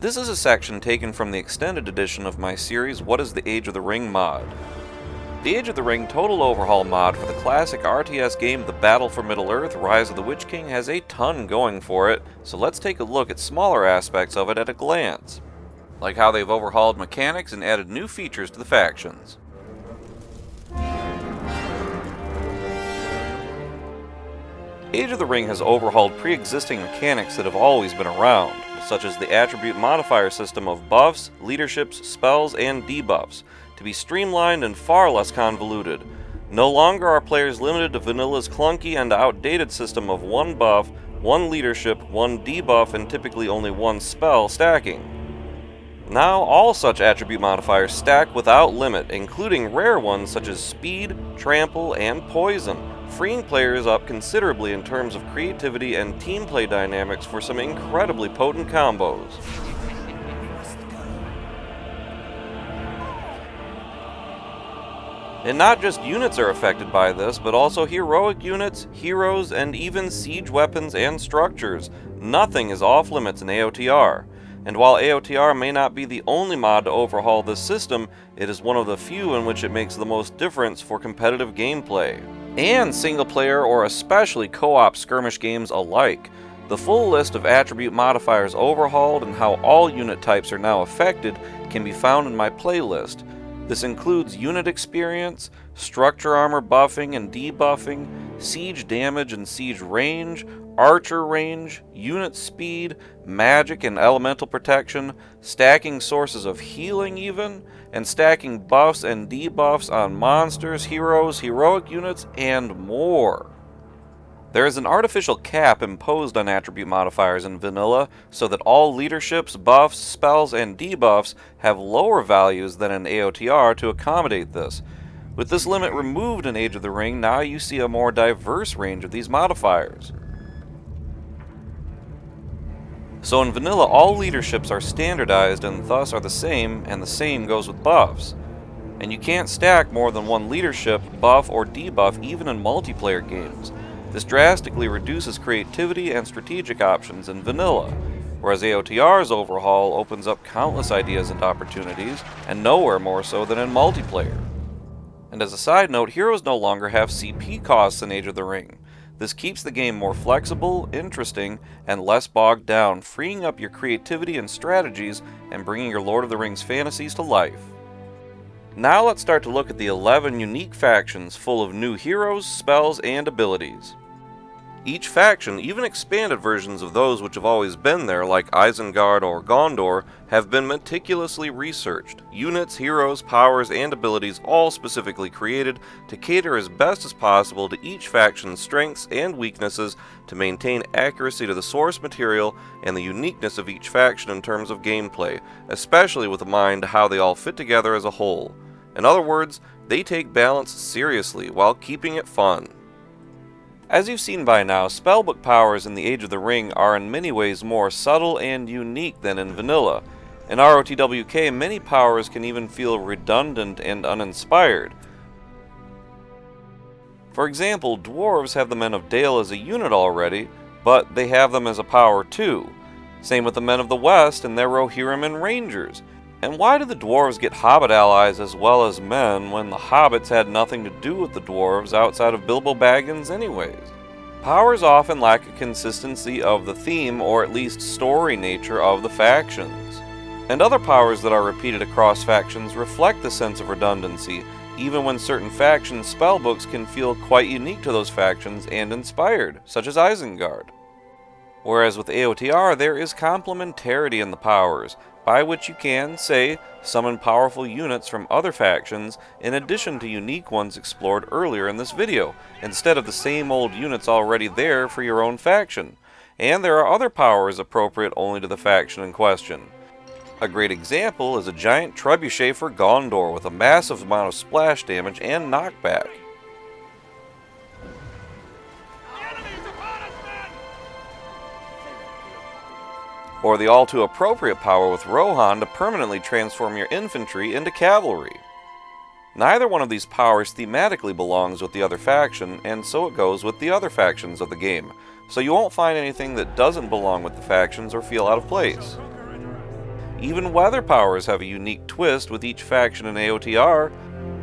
This is a section taken from the extended edition of my series, What is the Age of the Ring mod? The Age of the Ring Total Overhaul mod for the classic RTS game The Battle for Middle-earth: Rise of the Witch King has a ton going for it, so let's take a look at smaller aspects of it at a glance, like how they've overhauled mechanics and added new features to the factions. Age of the Ring has overhauled pre-existing mechanics that have always been around, such as the attribute modifier system of buffs, leaderships, spells, and debuffs, to be streamlined and far less convoluted. No longer are players limited to Vanilla's clunky and outdated system of one buff, one leadership, one debuff, and typically only one spell stacking. Now all such attribute modifiers stack without limit, including rare ones such as speed, trample, and poison, freeing players up considerably in terms of creativity and team play dynamics for some incredibly potent combos. And not just units are affected by this, but also heroic units, heroes, and even siege weapons and structures. Nothing is off limits in AOTR. And while AOTR may not be the only mod to overhaul this system, it is one of the few in which it makes the most difference for competitive gameplay, and single player or especially co-op skirmish games alike. The full list of attribute modifiers overhauled and how all unit types are now affected can be found in my playlist. This includes unit experience, structure armor buffing and debuffing, siege damage and siege range, archer range, unit speed, magic and elemental protection, stacking sources of healing even, and stacking buffs and debuffs on monsters, heroes, heroic units, and more. There is an artificial cap imposed on attribute modifiers in vanilla so that all leaderships, buffs, spells, and debuffs have lower values than in AOTR to accommodate this. With this limit removed in Age of the Ring, now you see a more diverse range of these modifiers. So in vanilla, all leaderships are standardized and thus are the same, and the same goes with buffs. And you can't stack more than one leadership, buff, or debuff even in multiplayer games. This drastically reduces creativity and strategic options in vanilla, whereas AOTR's overhaul opens up countless ideas and opportunities, and nowhere more so than in multiplayer. And as a side note, heroes no longer have CP costs in Age of the Ring. This keeps the game more flexible, interesting, and less bogged down, freeing up your creativity and strategies and bringing your Lord of the Rings fantasies to life. Now let's start to look at the 11 unique factions full of new heroes, spells, and abilities. Each faction, even expanded versions of those which have always been there like Isengard or Gondor, have been meticulously researched. Units, heroes, powers, and abilities all specifically created to cater as best as possible to each faction's strengths and weaknesses to maintain accuracy to the source material and the uniqueness of each faction in terms of gameplay, especially with a mind to how they all fit together as a whole. In other words, they take balance seriously while keeping it fun. As you've seen by now, spellbook powers in the Age of the Ring are in many ways more subtle and unique than in vanilla. In ROTWK, many powers can even feel redundant and uninspired. For example, dwarves have the Men of Dale as a unit already, but they have them as a power too. Same with the Men of the West and their Rohirrim and Rangers. And why do the dwarves get hobbit allies as well as men when the hobbits had nothing to do with the dwarves outside of Bilbo Baggins anyways? Powers often lack a consistency of the theme or at least story nature of the factions. And other powers that are repeated across factions reflect the sense of redundancy, even when certain faction spellbooks can feel quite unique to those factions and inspired, such as Isengard. Whereas with AOTR, there is complementarity in the powers, by which you can, say, summon powerful units from other factions in addition to unique ones explored earlier in this video, instead of the same old units already there for your own faction. And there are other powers appropriate only to the faction in question. A great example is a giant trebuchet for Gondor with a massive amount of splash damage and knockback. Or the all-too-appropriate power with Rohan to permanently transform your infantry into cavalry. Neither one of these powers thematically belongs with the other faction, and so it goes with the other factions of the game, so you won't find anything that doesn't belong with the factions or feel out of place. Even weather powers have a unique twist with each faction in AOTR.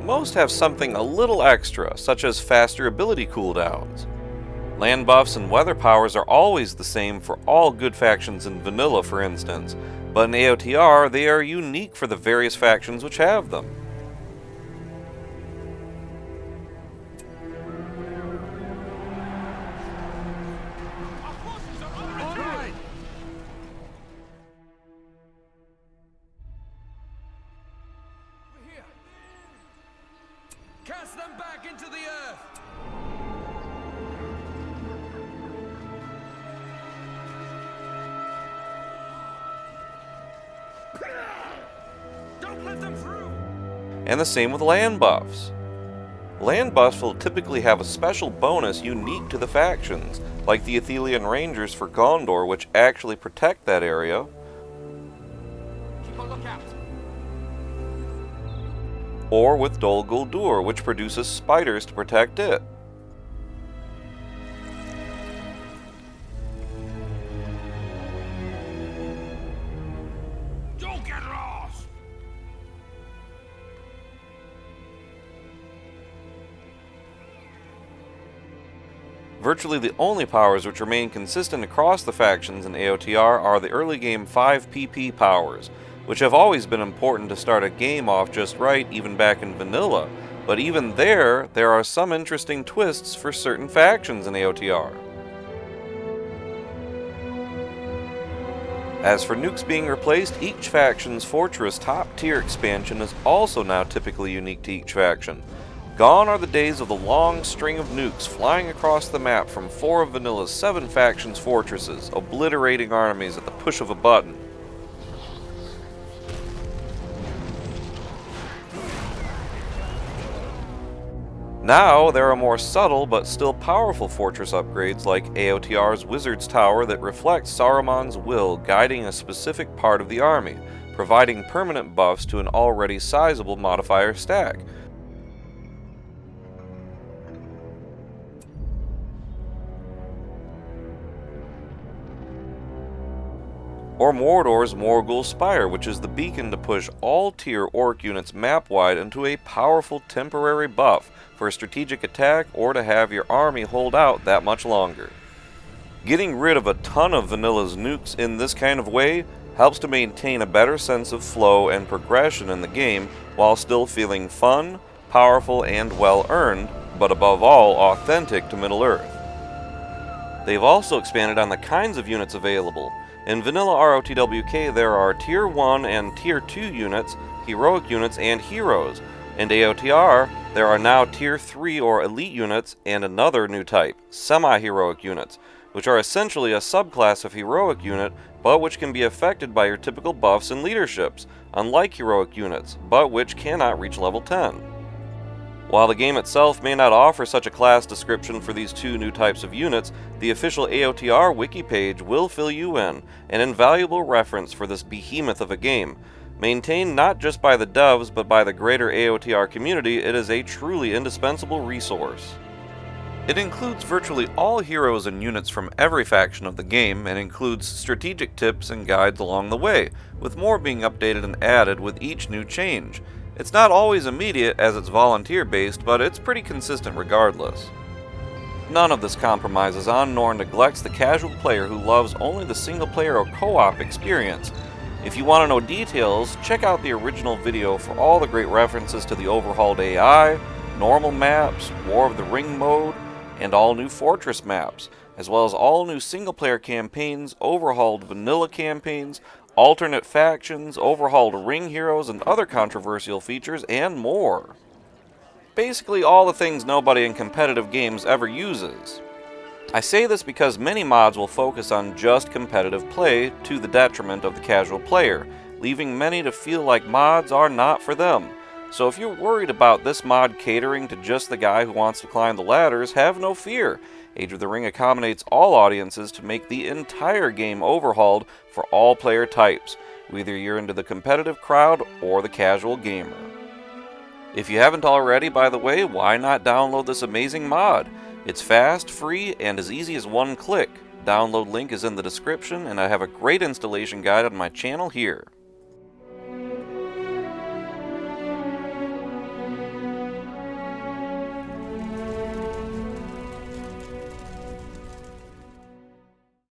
Most have something a little extra, such as faster ability cooldowns. Land buffs and weather powers are always the same for all good factions in vanilla, for instance, but in AOTR they are unique for the various factions which have them. Cast them back into the earth! Don't let them through! And the same with land buffs. Land buffs will typically have a special bonus unique to the factions, like the Athelian Rangers for Gondor, which actually protect that area. Keep a lookout! Or with Dol Guldur, which produces spiders to protect it. Don't get lost! Virtually the only powers which remain consistent across the factions in AOTR are the early game 5 PP powers, which have always been important to start a game off just right even back in vanilla, but even there are some interesting twists for certain factions in AOTR. As for nukes being replaced, each faction's Fortress top tier expansion is also now typically unique to each faction. Gone are the days of the long string of nukes flying across the map from 4 of vanilla's 7 factions' fortresses, obliterating armies at the push of a button. Now, there are more subtle but still powerful fortress upgrades like AOTR's Wizard's Tower that reflects Saruman's will guiding a specific part of the army, providing permanent buffs to an already sizable modifier stack. Or Mordor's Morgul Spire, which is the beacon to push all tier orc units map-wide into a powerful temporary buff for a strategic attack or to have your army hold out that much longer. Getting rid of a ton of vanilla's nukes in this kind of way helps to maintain a better sense of flow and progression in the game while still feeling fun, powerful, and well-earned, but above all, authentic to Middle-earth. They've also expanded on the kinds of units available. In vanilla ROTWK there are Tier 1 and Tier 2 units, heroic units, and heroes. In AOTR, there are now Tier 3 or elite units and another new type, semi-heroic units, which are essentially a subclass of heroic unit, but which can be affected by your typical buffs and leaderships, unlike heroic units, but which cannot reach level 10. While the game itself may not offer such a class description for these 2 new types of units, the official AOTR wiki page will fill you in, an invaluable reference for this behemoth of a game. Maintained not just by the devs, but by the greater AOTR community, it is a truly indispensable resource. It includes virtually all heroes and units from every faction of the game, and includes strategic tips and guides along the way, with more being updated and added with each new change. It's not always immediate as it's volunteer-based, but it's pretty consistent regardless. None of this compromises on nor neglects the casual player who loves only the single-player or co-op experience. If you want to know details, check out the original video for all the great references to the Overhauled AI, normal maps, War of the Ring mode, and all new Fortress maps, as well as all new single-player campaigns, Overhauled vanilla campaigns, alternate factions, Overhauled Ring heroes, and other controversial features, and more. Basically all the things nobody in competitive games ever uses. I say this because many mods will focus on just competitive play to the detriment of the casual player, leaving many to feel like mods are not for them. So if you're worried about this mod catering to just the guy who wants to climb the ladders, have no fear. Age of the Ring accommodates all audiences to make the entire game overhauled for all player types, whether you're into the competitive crowd or the casual gamer. If you haven't already, by the way, why not download this amazing mod? It's fast, free, and as easy as one click. Download link is in the description, and I have a great installation guide on my channel here.